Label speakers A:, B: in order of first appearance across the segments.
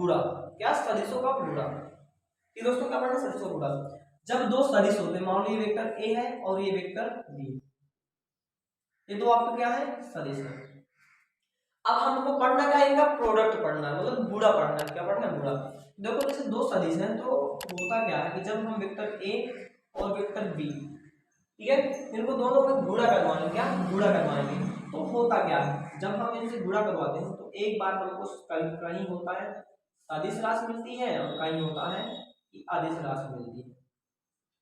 A: गुणा, क्या सदिशों का गुणा। ठीक दोस्तों, क्या पढ़ना, सदिशों का गुणा। जब दो सदिश होते हैं, मान लो ये वेक्टर ए है और ये वेक्टर बी, ये दो आपके क्या है, सदिश है। अब हमको पढ़ना क्या है, इनका प्रोडक्ट पढ़ना है, मतलब गुणा पढ़ना है। क्या पढ़ना है, गुणा। देखो जैसे दो सदिश हैं तो होता क्या है कि जब हम वेक्टर ए और वेक्टर बी, ठीक है, इनको दोनों में गुणा करवाएंगे, क्या गुणा करवाएंगे, तो होता क्या है, जब हम इनसे गुणा करवाते हैं तो एक बार हमको कहीं होता है सदिश राशि मिलती है और कहीं होता है कि अदिश राशि मिलती है।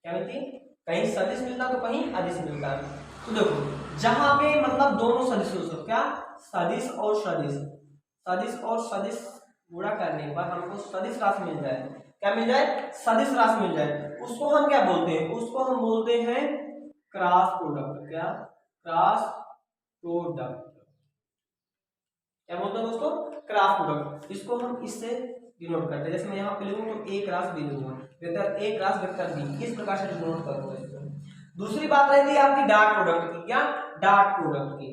A: क्या मिलती है, कहीं सदिश मिलता तो कहीं अदिश मिलता है। तो देखो जहां पे मतलब दोनों सदिशों से, क्या सदिश और सदिश, सदिश और सदिश गुणा करने पर हमको सदिश राशि मिल जाए, क्या मिल जाए, सदिश राशि मिल जाए, उसको हम क्या बोलते हैं, उसको हम बोलते हैं क्रॉस प्रोडक्ट। क्या, क्रॉस प्रोडक्ट, क्या बोलते हैं दोस्तों, क्रॉस प्रोडक्ट। इसको हम इससे डिनोट करते हैं, जैसे मैं यहाँ पे लिखूँ तो ए क्रॉस बी लूंगा, vector A cross vector B, इस प्रकार से डिनोट करूंगा इसको। दूसरी बात रहती है आपकी डॉट प्रोडक्ट की। क्या, डॉट प्रोडक्ट की।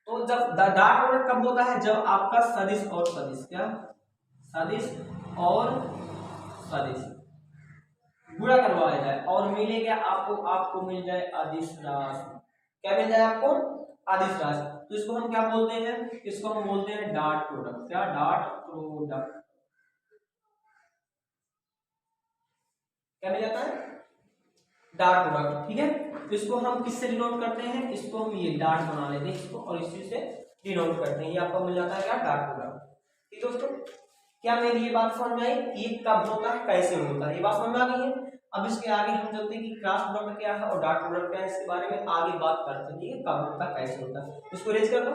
A: तो जब डॉट प्रोडक्ट कब होता है, जब आपका सदिश और सदिश, क्या सदिश और सदिश गुणा करवाया जाए और मिलेगा आपको, आपको मिल जाए अदिश राशि। क्या मिल जाए आपको, अदिश राशि। तो इसको हम क्या बोलते हैं, इसको हम बोलते हैं डॉट प्रोडक्ट। क्या, डॉट प्रोडक्ट। क्या मिल जाता है, डॉट प्रोडक्ट। ठीक है, तो इसको हम किससे डिनोट करते हैं, इसको हम ये डॉट बना लेते हैं इसको और इसी से डिनोट करते हैं, ये आपको मिल जाता है क्या, डॉट प्रोडक्ट। ठीक दोस्तों, क्या मेरी ये बात समझ में आई, ये कब होता है, कैसे होता है, ये बात समझ में आ गई है। अब इसके आगे हम चलते हैं कि क्रॉस प्रोडक्ट क्या है और डॉट प्रोडक्ट क्या है, इसके बारे में आगे बात करते हैं। ठीक है, कब होता है, कैसे होता है, इसको रेज कर दो,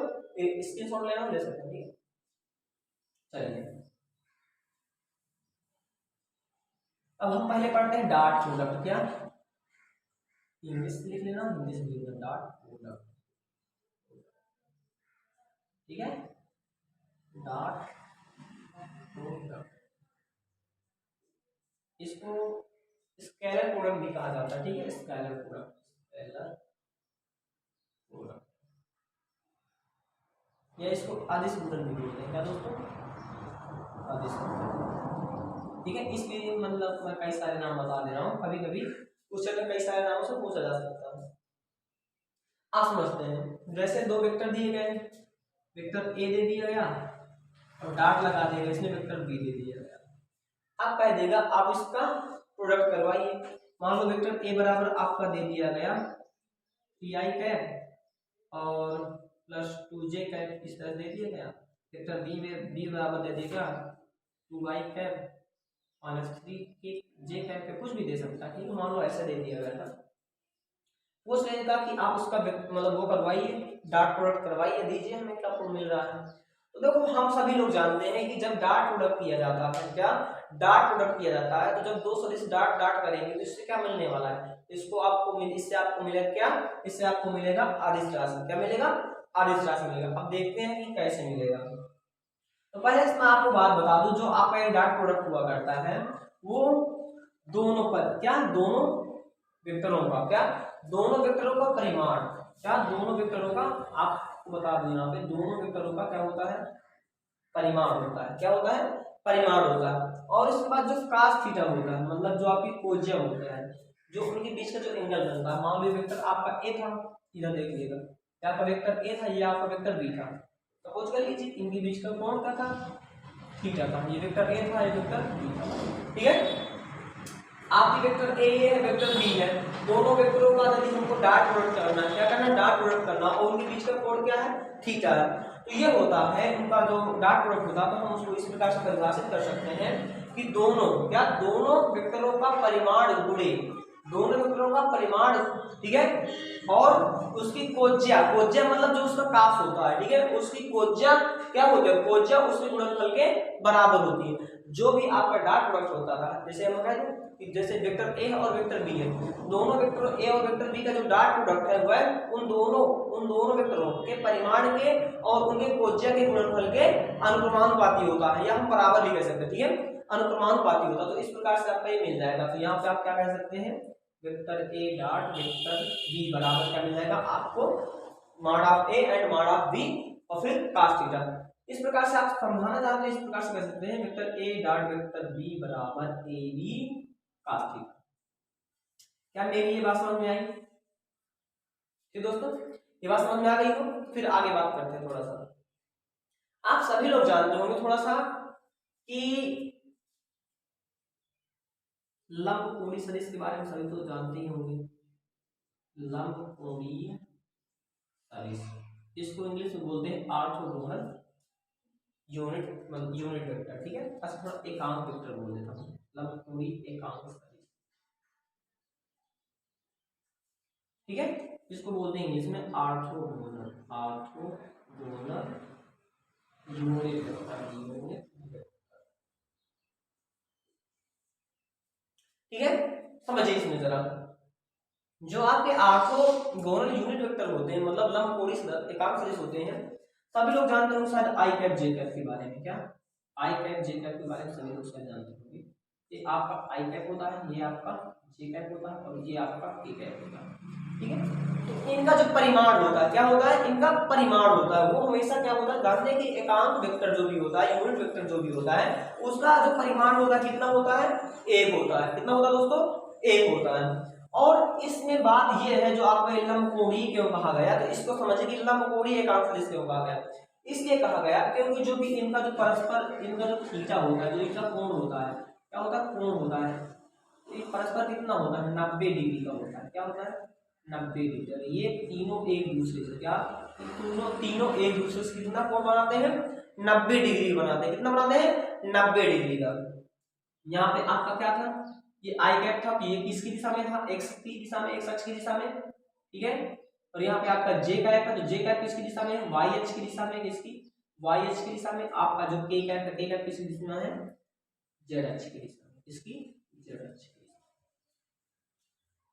A: स्क्रीनशॉट लेना ले सकते हैं। ठीक है, चलिए अब हम पहले पढ़ते हैं डॉट प्रोडक्ट। क्या, इंग्लिश लिख लेना, हिंदी से लिख लेना, डॉट प्रोडक्ट। ठीक है, डॉट प्रोडक्ट, इसको स्केलर प्रोडक्ट भी कहा जाता है। ठीक है, स्केलर प्रोडक्ट, स्केलर प्रोडक्ट, या इसको आदिश प्रोडक्ट भी बोलते हैं। क्या दोस्तों, आदिश प्रोडक्ट। ठीक है, इसलिए मतलब मैं कई सारे नाम बता दे रहा हूँ, कभी कभी क्वेश्चन में कई सारे नामों से पूछा जा सकता है। आप समझते हैं, जैसे दो वेक्टर दिए गए, वेक्टर ए दे दिया गया और डॉट लगा दिया गया, इसमें वेक्टर बी दे दिया गया। अब कह देगा आप इसका प्रोडक्ट करवाइए। मान लो वेक्टर ए बराबर आपका दे दिया गया पी आई कैप और प्लस 2j कैप, इस तरह दे दिया गया। वेक्टर बी में बी बराबर दे देगा 2y कैप -3 j कैप पे कुछ भी दे सकता है। ठीक है, मान लो ऐसा दे दिया गया था, वो कहेगा कि आप उसका मतलब वो करवाइए, डॉट प्रोडक्ट करवाइए, दीजिए हमें क्या मिल रहा है। तो देखो हम सभी लोग जानते हैं कि जब डॉट प्रोडक्ट किया जाता है, क्या डॉट प्रोडक्ट किया जाता है, तो जब दो सदिश डॉट डॉट करेंगे तो इससे क्या मिलने वाला है, इसको आपको इससे आपको मिलेगा क्या, इससे आपको मिलेगा आदिश राशि। क्या मिलेगा, आदिश राशि मिलेगा। अब देखते हैं कि कैसे मिलेगा। तो पहले इसमें आपको बात बता दूं, जो आपका ये डॉट प्रोडक्ट हुआ करता है वो दोनों पर, क्या दोनों वेक्टरों का, क्या दोनों वेक्टरों का परिमाण, क्या दोनों वेक्टरों का, आपको बता दूं यहाँ पे दोनों वेक्टरों का क्या होता है, परिमाण होता है। क्या होता है, परिमाण होता है। और इसके बाद जो cos थीटा होता है, मतलब जो आपकी कोज्या होता है, जो उनके बीच का जो एंगल बनता है। मान लो वेक्टर आपका ए था, इधर देख लीजिएगा, क्या आपका वेक्टर ए था, ये आपका वेक्टर बी था, सपोज कर लीजिए इनके बीच का कोण क्या था, थीटा था। ये वेक्टर ए था, ये वेक्टर बी था। ठीक है, आपकी वेक्टर ए है, वेक्टर बी है, दोनों वेक्टरों का यदि हमको डॉट प्रोडक्ट करना है, क्या करना है, डॉट प्रोडक्ट करना, और उनके बीच का कोण क्या है, थीटा है। तो ये होता है उनका जो डॉट प्रोडक्ट होता है, तो हम उसको इस प्रकार से परिभाषित कर सकते हैं कि दोनों, क्या दोनों वेक्टरों का परिमाण गुणे दोनों वेक्टरों का परिमाण, ठीक है, और उसकी कोज्या, कोज्या मतलब जो उसका कास होता है, ठीक है, उसकी कोज्या क्या होती है, कोज्या उसके गुणनफल के बराबर होती है। जो भी आपका डॉट प्रोडक्ट होता था, जैसे हम कह दें कि जैसे वेक्टर ए और वेक्टर बी है, दोनों वेक्टर ए और वेक्टर बी का जो डॉट प्रोडक्ट है वह उन दोनों वेक्टरों के परिमाण के और उनके कोज्या के गुणनफल के अनुक्रमानुपाती होता है, या हम बराबर भी कह सकते हैं। ठीक है, अनुक्रमानुपाती होता है। तो इस प्रकार से आपका ये मिल जाएगा। तो यहाँ पे आप क्या कह सकते हैं, vector A dot vector B बराबर क्या मिल जाएगा आपको, mod of A and mod of B और फिर cos थीटा। इस प्रकार से आप समझाना चाहते हैं, इस प्रकार से कह सकते हैं vector A dot vector B बराबर ए बी cos थीटा। क्या मेरी ये बात समझ में आई? ठीक दोस्तों, ये बात समझ में आ गई हो? फिर आगे बात करते हैं थोड़ा सा। आप सभी लोग जानते होंगे थोड़ा सा कि लंबकोणीय सदिश के बारे में सभी तो जानते ही होंगे। लंबकोणीय सदिश, इसको इंग्लिश में बोलते हैं ऑर्थोगोनल यूनिट वेक्टर। ठीक है, अच्छा थोड़ा एकांक वेक्टर बोल देता हूँ, लंबकोणीय एकांक सदिश। ठीक है, इसको बोलते हैं इंग्लिश में ऑर्थोगोनल यूनिट वेक्टर। ठीक है, समझिए इसमें जरा, जो आपके ऑर्थोगोनल यूनिट वेक्टर होते हैं, मतलब लंबकोणीय एकांक सदिश होते हैं, सभी लोग जानते होंगे शायद आई कैप जे कैप के बारे में। क्या आई कैप जे कैप के बारे में सभी लोग शायद जानते होंगे। ये आपका आई कैप होता है, ये आपका जे कैप होता है, और ये आपका के कैप होता है। ठीक है, तो इनका जो परिमाण होता है, क्या होता है, इनका परिमाण होता है, वो हमेशा क्या होता है, जानते हैं कि एकांक वेक्टर जो भी होता है, यूनिट वेक्टर जो भी होता है, उसका जो परिमाण होता है कितना होता है, एक होता है। कितना होता है दोस्तों, एक होता है। और इसमें बात यह है, जो आपको लंबकोणीय क्यों कहा गया, तो इसको समझिए कि लंबकोणीय एकांक सदिश क्यों कहा गया। इसलिए कहा गया क्योंकि जो भी इनका जो परस्पर इनका जो थीटा होता है, जो इनका कोण होता है, क्या होता है, कोण होता है, ये परस्पर कितना होता है, 90 डिग्री का होता है। क्या होता है, 90 डिग्री। ये तीनों एक दूसरे से क्या तीनों एक दूसरे से कितना कोण बनाते हैं, 90 डिग्री बनाते हैं। कितना बनाते हैं, 90 डिग्री का। यहाँ पे आपका क्या था, ये आई कैप था, ये किसकी दिशा में था, एक्स की दिशा में, एक्स अक्ष की दिशा में। ठीक है, और यहाँ पे आपका जे कैप है, तो जे कैप किसकी दिशा में है, वाई अक्ष की दिशा में, किसकी, वाई अक्ष की दिशा में। आपका जो के कैप है, के कैप किसकी दिशा में है, जेड अक्ष की दिशा में, किसकी, जेड अक्ष की दिशा।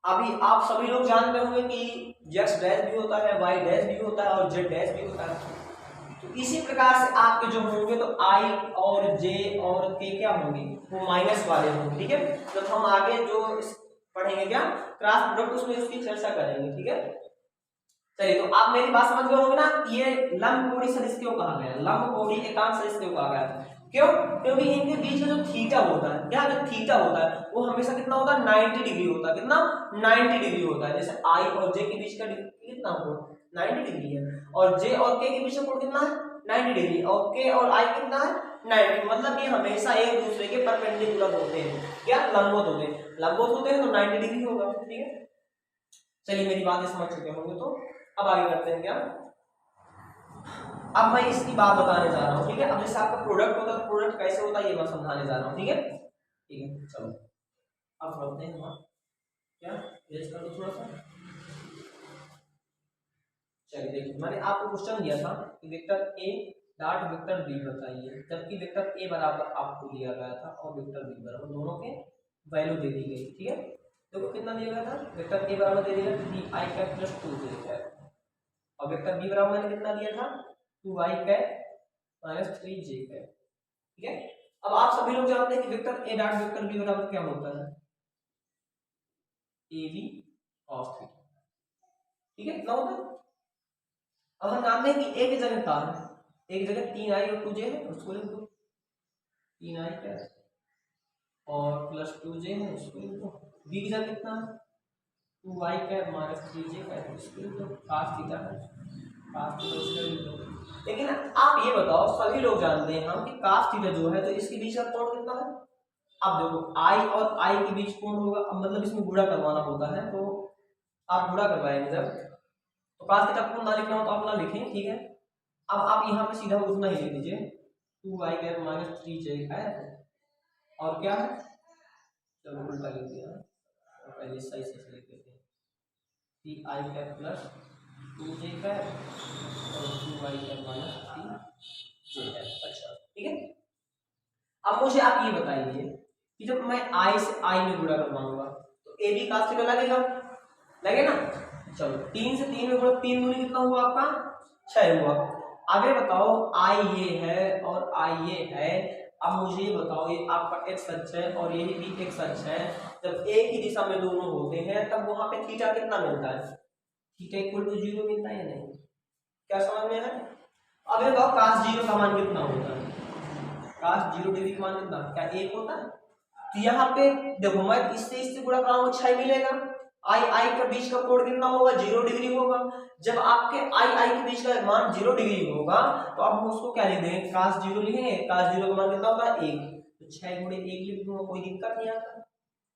A: अभी आप सभी लोग जानते होंगे कि एक्स डैश भी होता है, वाई डैश भी होता है, और जेड डैश भी होता है। तो इसी प्रकार से आपके जो होंगे, तो आई और जे और के क्या होंगे, वो माइनस वाले होंगे। ठीक है, तो हम आगे जो पढ़ेंगे क्या, क्रॉस प्रोडक्ट, उसमें उसकी चर्चा करेंगे। ठीक है, चलिए, तो आप मेरी बात समझ गए होंगे ना, ये लंबकोणीय सदिश क्यों कहा गया, लंबकोणीय एकांक सदिश क्यों कहा गया, क्यों, क्योंकि इनके बीच में जो थीटा होता है, क्या जो थीटा होता है, वो हमेशा कितना होता है, 90 डिग्री होता है। कितना, 90 डिग्री होता है। जैसे आई और जे के बीच का कितना कोण 90 डिग्री है, और जे और के बीच का कोण कितना है, 90 डिग्री, और के और आई कितना है, 90। मतलब ये हमेशा एक दूसरे के परपेंडिकुलर होते हैं, क्या लंबवत होते हैं, लंबवत होते हैं तो 90 डिग्री होगा। ठीक है, चलिए मेरी बातें समझ चुके होंगे, तो अब आगे करते हैं। क्या, अब मैं इसकी बात बताने जा रहा हूँ। ठीक है, अब जैसे आपका प्रोडक्ट होता है, प्रोडक्ट कैसे होता है ये मैं समझाने जा रहा हूँ। ठीक है, ठीक है, चलो अब समझते हैं। क्या रेस्ट कर दो थोड़ा सा। चलिए देखिए, मैंने आपको क्वेश्चन दिया था कि vector A dot vector B बताइए, जबकि वेक्टर ए बराबर आपको दिया गया था और वेक्टर बी बराबर, दोनों के वैल्यू दे दी गई। ठीक है, देखो कितना दिया गया था, वेक्टर ए बराबर दे दिया 3i cap plus 2j cap, और वेक्टर बी बराबर मैंने कितना दिया था, 2i cap minus 3j cap. ठीक है, अब आप सभी लोग जानते हैं कि vector A dot vector B बराबर क्या होता है, ए बी cos थीटा। ठीक है, कितना होता है, अब हम जानते हैं कि ए की जगह क्या है, एक जगह 3i और 2j है, उसको लिख दो 3i कैप और प्लस 2j है, उसको लिख दो। बी की जगह कितना है, 2i cap minus 3j cap, उसको लिख दो, cos थीटा है, cos थीटा उसको लिख दो। लेकिन आप ये बताओ, सभी लोग जानते हैं हम कि cos थीटा जो है, तो इसके बीच का कोण कितना है। अब देखो i और i के बीच कोण होगा, अब मतलब इसमें गुणा करवाना होता है, तो आप गुणा करवाएंगे जब, तो cos थीटा को ना लिखना हो तो आप ना लिखें। ठीक है, अब आप यहाँ पे सीधा उतना ही लिख दीजिए, 2i cap minus 3j cap, और क्या है, चलो उल्टा लिख दिया, पहले सही से लिख देते हैं, 3i cap plus 2j cap और 2i cap minus 3j cap. अच्छा ठीक है, अब मुझे आप ये बताइए कि जब मैं i से i में गुणा करवाऊंगा तो a भी cos थीटा लगेगा, लगे ना। चलो 3 से 3 में गुणा, 3 दूनी कितना हुआ आपका, 6 हुआ। आगे बताओ i ये है और i ये है, अब मुझे ये बताओ, ये आपका x अक्ष है और ये भी x अक्ष है, जब एक ही दिशा में दोनों होते हैं तब वहां पे थीटा कितना मिलता है, थीटा इक्वल टू 0 मिलता है या नहीं, क्या समझ में है। अब ये बताओ cos 0 का मान कितना होता है? cos 0 डिग्री का मान कितना, क्या 1 होता है? तो यहाँ पे देखो मैं इससे गुणा कराऊंगा 6 मिलेगा। आई के बीच का कोण कितना होगा, 0 डिग्री होगा। जब आपके आई के बीच का मान 0 डिग्री होगा तो अब हम उसको क्या लिख देंगे, cos 0 लिखेंगे। cos 0 का मान कितना होता है 1, तो 6 गुणे 1 लिख दूंगा, कोई दिक्कत नहीं आता,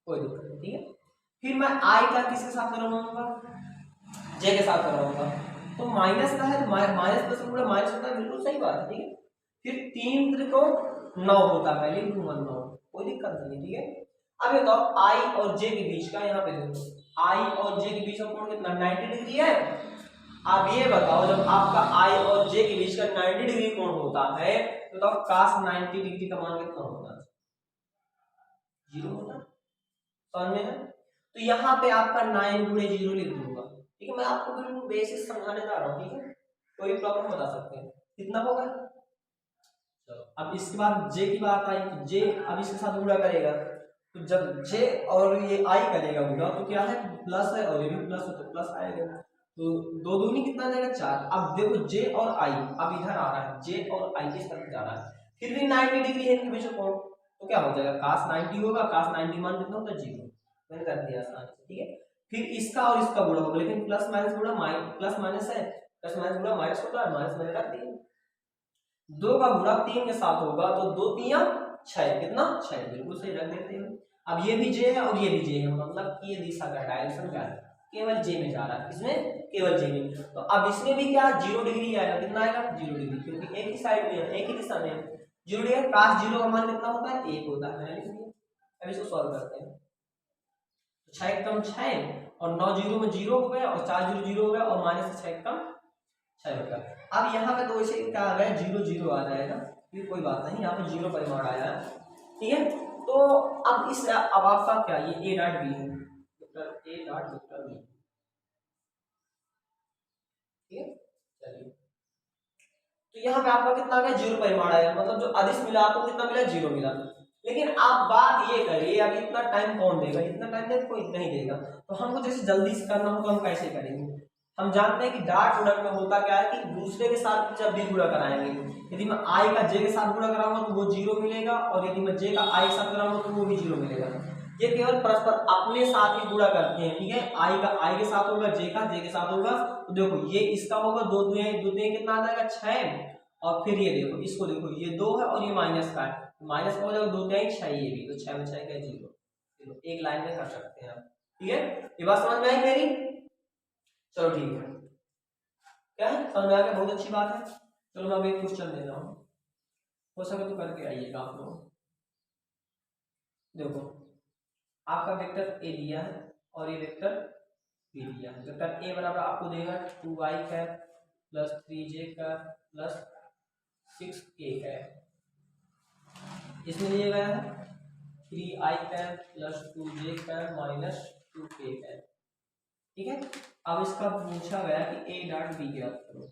A: कोई दिक्कत नहीं, ठीक है। फिर मैं आई का किसके साथ कराऊंगा, जे के साथ कराऊंगा, तो माइनस का है तो माइनस प्लस गुणा माइनस होता है, बिल्कुल सही बात है, ठीक है। फिर 3 त्रिकोण 9 होता है, पहले लिख दूंगा 9, कोई दिक्कत नहीं है, ठीक है। अब ये बताओ आई और जे के बीच का, यहाँ पे देखो आई और जे के बीच का कोण कितना 90 डिग्री है। अब ये बताओ जब आपका आई और जे के बीच का 90 डिग्री कोण होता है तो बताओ cos 90 डिग्री का मान कितना होता है, 0 होता है, समझ में है। तो यहाँ पे आपका 9 गुणे 0 लिख दूंगा, ठीक है। मैं आपको बिल्कुल बेसिक समझाने जा रहा हूँ, ठीक है, कोई प्रॉब्लम बता सकते हैं, कितना होगा। चलो अब इसके बाद जे की बात आई, तो जे अब इसके साथ गुणा करेगा, तो जब जे और ये आई करेगा गुणा तो क्या है प्लस है और ये भी प्लस है तो प्लस आएगा, तो दो दूनी कितना आ जाएगा 4। अब देखो जे और आई अब इधर आ रहा है, जे और आई इस तरफ जा रहा है, फिर भी 90 डिग्री है इनके बीच में कोण, तो क्या हो जाएगा cos 90 होगा, cos 90 मान कितना होता है 0, मैंने कर दिया आसानी से, ठीक है। फिर इसका और इसका गुणा होगा, लेकिन प्लस माइनस गुणा प्लस माइनस है, प्लस माइनस गुणा माइनस होता है, माइनस मैंने रख दिया। 2 का गुणा 3 के साथ होगा तो 2 3 6, कितना 6, बिल्कुल सही रख देते हैं। अब ये भी जे है और ये भी जे है, मतलब कि ये दिशा का डायरेक्शन क्या है, केवल जे में जा रहा है, इसमें केवल जे में। तो अब इसमें भी क्या 0 डिग्री आएगा, कितना आएगा 0 डिग्री, क्योंकि एक ही साइड में है, एक ही दिशा में है। 0 डिग्री cos 0 का मान कितना होता है 1 होता है, मैंने लिख दिया। अब इसको सॉल्व करते हैं, 6 कम 6 और 9 जीरो में 0 हो गया और 4 0 0 हो गया और माइनस से 6 कम 6 हो गया। अब यहाँ पे तो वैसे क्या आ गया 0 0 आ जाएगा, ये कोई बात नहीं, यहाँ पे 0 परिमाण आया है, ठीक है। तो अब इस अब आपका क्या ये ए डॉट बी है, vector A dot vector B, ठीक है। चलिए तो यहाँ पे आपका कितना आ गया 0 परिमाण आया, मतलब जो अदिश मिला आपको कितना मिला 0 मिला। लेकिन आप बात ये करिए अभी इतना टाइम कौन देगा, इतना टाइम दे कोई नहीं देगा, तो हमको जैसे जल्दी से करना हो तो हम कैसे करेंगे। हम जानते हैं कि डॉट प्रोडक्ट में होता क्या है कि दूसरे के साथ जब भी गुणा कराएंगे, यदि मैं आई का जे के साथ गुणा कराऊंगा तो वो 0 मिलेगा और यदि मैं जे का आई के साथ कराऊंगा तो वो भी 0 मिलेगा। ये केवल परस्पर अपने साथ ही गुणा करते हैं, ठीक है। आई का आई के साथ होगा, जे का जे के साथ होगा, तो देखो ये इसका होगा 2 2 कितना आ जाएगा 6, और फिर ये देखो इसको देखो ये 2 है और ये माइनस का है, माइनस का हो जाएगा 2 3 6, ये भी तो 6 में 6 का 0, चलो एक लाइन में कर सकते हैं आप, ठीक है। ये बात समझ में आई मेरी, चलो ठीक है, क्या है समझ में आ गया, बहुत अच्छी बात है। चलो मैं अब एक क्वेश्चन दे रहा हूँ, हो सके तो करके आइएगा आप लोग। देखो आपका वेक्टर ए दिया है और ये वेक्टर बी दिया है। वेक्टर ए बराबर आपको देगा 2y cap plus 3j cap plus 6k cap, इसमें दिया गया है 3i cap plus 2j cap minus 2k cap, ठीक है। अब इसका पूछा गया कि ए डॉट बी ज्ञात करो,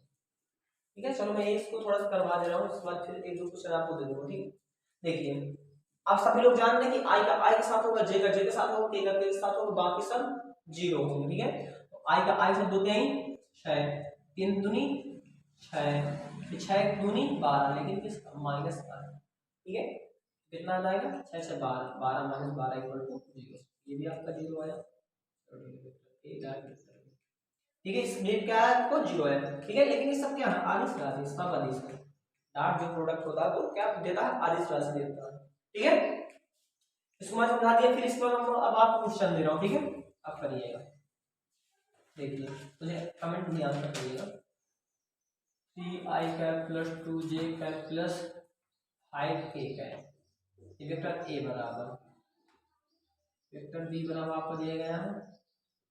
A: ठीक है। चलो मैं इसको थोड़ा सा करवा दे रहा हूँ, उसके बाद फिर एक दो क्वेश्चन आपको दे दूंगा, ठीक। देखिए आप सभी लोग जानते हैं कि आई का आई के साथ होगा, जे का जे के साथ होगा, के का के साथ होगा, बाकी सब 0 होंगे, ठीक है। तो आई का आई से 2 3 6, 3 दूनी 6, 6 दूनी 12, लेकिन किस माइनस का, ठीक है। कितना आ जाएगा 6 से 12, 12 माइनस 12 इक्वल टू 0, ये भी आपका 0 आया, ठीक है। इसमें क्या है आपको 0 है, ठीक है। लेकिन ये सब क्या है आदिश राशि, सब आदिश है, डॉट जो प्रोडक्ट होता है वो क्या देता है आदिश राशि देता है, ठीक है। इसको मैं समझा दिया, फिर इसको अब आपको क्वेश्चन दे रहा हूँ, ठीक है। आप करिएगा, देखिए मुझे कमेंट में आंसर करिएगा। 3i cap plus 2j cap plus 5k cap, ये वेक्टर ए बराबर, वेक्टर बी बराबर आपको दिया गया है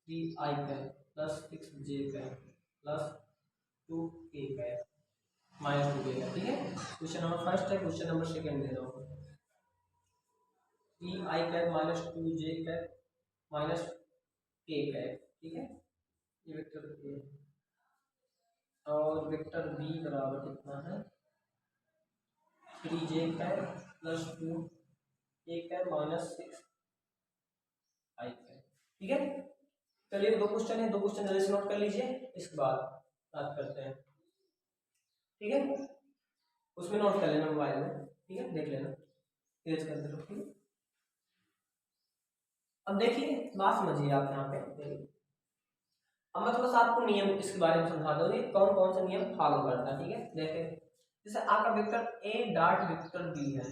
A: 3i cap plus 6j cap plus 2k cap minus 2k cap, ठीक है। क्वेश्चन नंबर फर्स्ट है, क्वेश्चन नंबर सेकंड दे रहा हूँ 3i cap minus 2j cap minus k cap, ठीक है। ये वेक्टर ए और वेक्टर बी बराबर कितना है 3j cap plus 2k cap minus 6i cap, ठीक है। चलिए दो क्वेश्चन है, दो क्वेश्चन जल्दी से नोट कर लीजिए, इसके बाद बात करते हैं। ठीक है, उसमें नोट कर लेना मोबाइल में, ठीक है, देख लेना, इरेज कर दो, ठीक है। अब देखिए बात समझिए आप यहाँ पे, अब मैं थोड़ा सा आपको नियम इसके बारे में समझा दूंगी कौन कौन सा नियम फॉलो करता है, ठीक है। देखिए जैसे आपका vector A dot vector B है,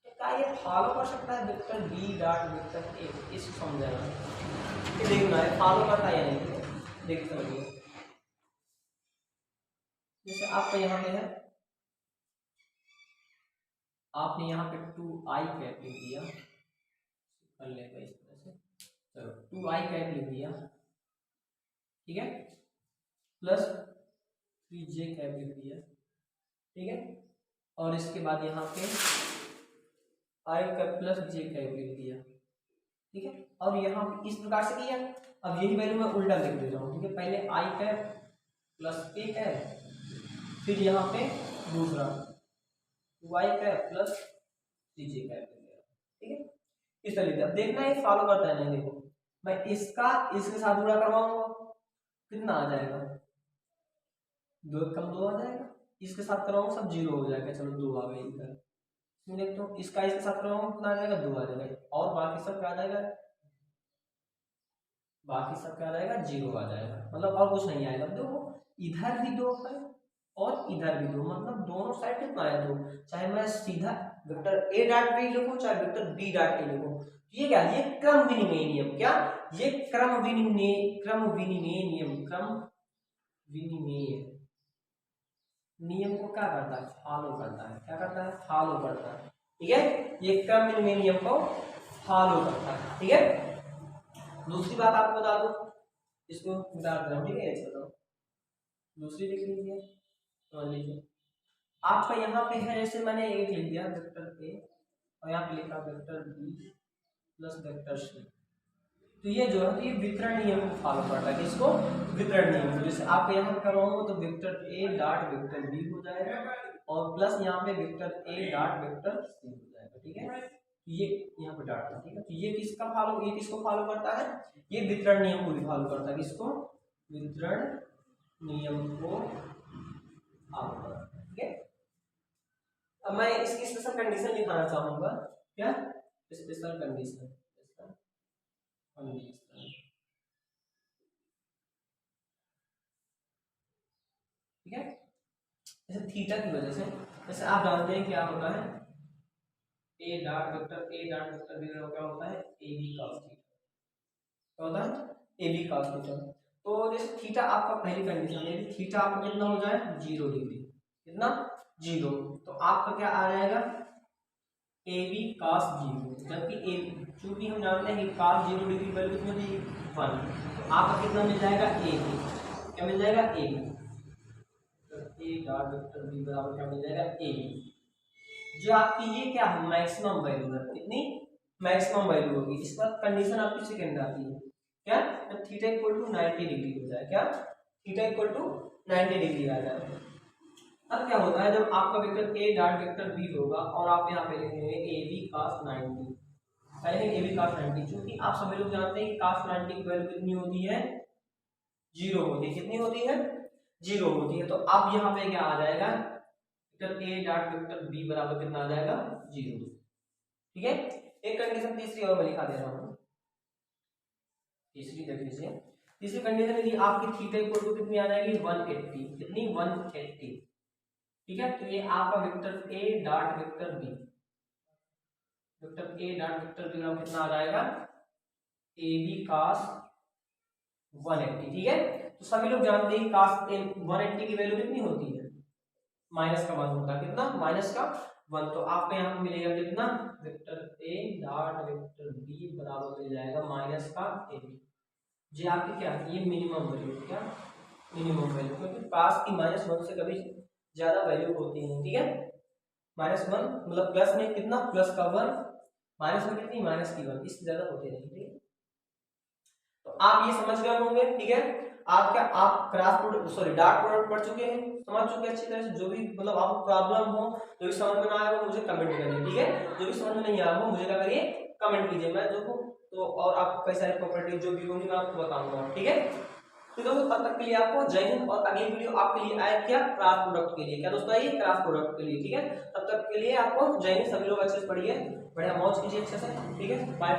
A: क्या ये फॉलो कर सकता है vector B dot vector A, इसको समझना कि देखना है फॉलो करता है या नहीं, देख समझिए। जैसे आपका यहाँ पे है, आपने यहाँ पे 2i कैप लिख दिया, कर लेगा इस तरह से, चलो 2i कैप लिख दिया, ठीक है, प्लस 3j कैप लिख दिया, ठीक है, और इसके बाद यहाँ पे i cap plus j cap लिख दिया, ठीक है, और यहाँ पे इस प्रकार से किया। अब यही वैल्यू मैं उल्टा लिख दे रहा हूँ, ठीक है, पहले i cap plus k cap, फिर यहाँ पे दूसरा 2i cap plus 3j cap, ठीक है, इस तरीके से। अब देखना है फॉलो करता है नहीं, देखो मैं इसका इसके साथ गुणा करवाऊंगा, कितना आ जाएगा, 2 कम 2 आ जाएगा, इसके साथ करवाऊंगा सब 0 हो जाएगा, चलो 2 आ गए इधर, देख तो इसका इसके साथ करवाऊंगा कितना आ जाएगा, 2 आ जाएगा, और बाकी सब क्या आ जाएगा, बाकी सब क्या आ जाएगा, 0 आ जाएगा, मतलब और कुछ नहीं आएगा। देखो इधर भी 2 है और इधर भी 2, मतलब दोनों साइड कितना है 2, चाहे मैं सीधा वेक्टर ए डॉट बी लिखूं चाहे वेक्टर बी डॉट ए लिखूं, ये क्या, ये क्रम विनिमय नियम, क्या ये क्रम विनिमय नियम को क्या करता है, फॉलो करता है, क्या करता है, फॉलो करता है, ठीक है, ये क्रम विनिमय नियम को फॉलो करता है, ठीक है। दूसरी बात आपको बता दूं, इसको मिटा दे रहा हूं, ठीक है, चलो दूसरी लिख लीजिए, समझ लीजिए। आपका यहाँ पे है, जैसे मैंने एक लिख दिया वेक्टर ए और यहाँ पे लिखा vector B plus vector C, तो ये जो है तो ये वितरण नियम को फॉलो करता है, किसको, वितरण नियम को। जैसे आप यहाँ पे करवाऊंगा तो vector A dot vector B हो जाएगा और प्लस यहाँ पे vector A dot vector C हो जाएगा, ठीक है, ये यहाँ पे डॉट है, ठीक है, तो ये किसको फॉलो करता है, ये वितरण नियम को भी फॉलो करता है, किसको, वितरण नियम को फॉलो करता है, ठीक है। अब मैं इसकी स्पेशल कंडीशन दिखाना चाहूंगा, क्या स्पेशल कंडीशन, ठीक है, जैसे थीटा की वजह से, जैसे आप जानते हैं क्या होता है, ए डॉट वेक्टर बी क्या होता है, ए बी cos थीटा, क्या होता है, ए बी cos थीटा। तो जैसे थीटा आपका पहली कंडीशन है, थीटा आपका कितना हो जाए 0 डिग्री, कितना 0, तो आपका क्या आ जाएगा ए बी cos 0, जबकि ए चूंकि हम जानते हैं कि cos 0 डिग्री वैल्यू कितनी होती है 1, तो आपका कितना मिल जाएगा ए बी, क्या मिल जाएगा A B, A dot vector B बराबर क्या मिल जाएगा ए बी, जो आपकी ये क्या है मैक्सिमम वैल्यू है, कितनी मैक्सिमम वैल्यू होगी। इस पर कंडीशन आपकी सेकंड आती है, क्या जब थीटा इक्वल टू 90 डिग्री हो जाए, क्या थीटा इक्वल टू 90 डिग्री आ जाए, अब क्या होता है, जब आपका vector A dot vector B होगा और आप यहाँ पे लिखेंगे ए बी cos 90, पहले ए बी cos 90, क्योंकि आप सभी लोग जानते हैं कि cos 90 की वैल्यू कितनी होती है 0 होती है, कितनी होती है 0 होती है, तो अब यहाँ पे क्या आ जाएगा vector A dot vector B बराबर कितना आ जाएगा 0, ठीक है। एक कंडीशन तीसरी और मैं लिखा दे रहा हूँ, तीसरी देख लीजिए, तीसरी कंडीशन यदि आपकी थीटा इक्वल टू कितनी आ जाएगी 180, कितनी 180, ठीक है, तो ये आपका vector A dot vector B कितना आ जाएगा ए बी cos 180, ठीक है। तो सभी लोग जानते हैं cos 180 की वैल्यू कितनी होती है, माइनस का 1 होता है, कितना माइनस का 1, तो आपको यहाँ पे मिलेगा कितना vector A dot vector B बराबर मिल जाएगा माइनस का ए बी, जो आपकी क्या है ये मिनिमम वैल्यू, क्या मिनिमम वैल्यू, क्योंकि पास की -1 से कभी ज्यादा वैल्यू होती है, ठीक है, -1 मतलब प्लस में कितना प्लस का 1, माइनस में कितनी माइनस की 1, इससे ज्यादा होते नहीं, ठीक है। तो आप ये समझ गए होंगे, ठीक है, आप cross product sorry dot product पढ़ चुके हैं, समझ चुके हैं अच्छी तरह से। जो भी मतलब आपको प्रॉब्लम हो, जो भी समझ में ना आया हो मुझे कमेंट करिए, ठीक है, जो भी समझ में नहीं आया हो मुझे क्या करिए कमेंट कीजिए, मैं जो तो और आपको कई सारी प्रॉपर्टी जो भी होंगी मैं आपको बताऊंगा, ठीक है। तो दोस्तों तब तक के लिए आपको जय हिंद, और अगली वीडियो आपके लिए आए क्या, क्रॉस प्रोडक्ट के लिए। क्या दोस्तों, ये क्रॉस प्रोडक्ट के लिए, ठीक है। तब तक के लिए आपको जय हिंद, सभी लोग अच्छे से पढ़िए, बढ़िया मौज कीजिए अच्छे से, ठीक है, बाय।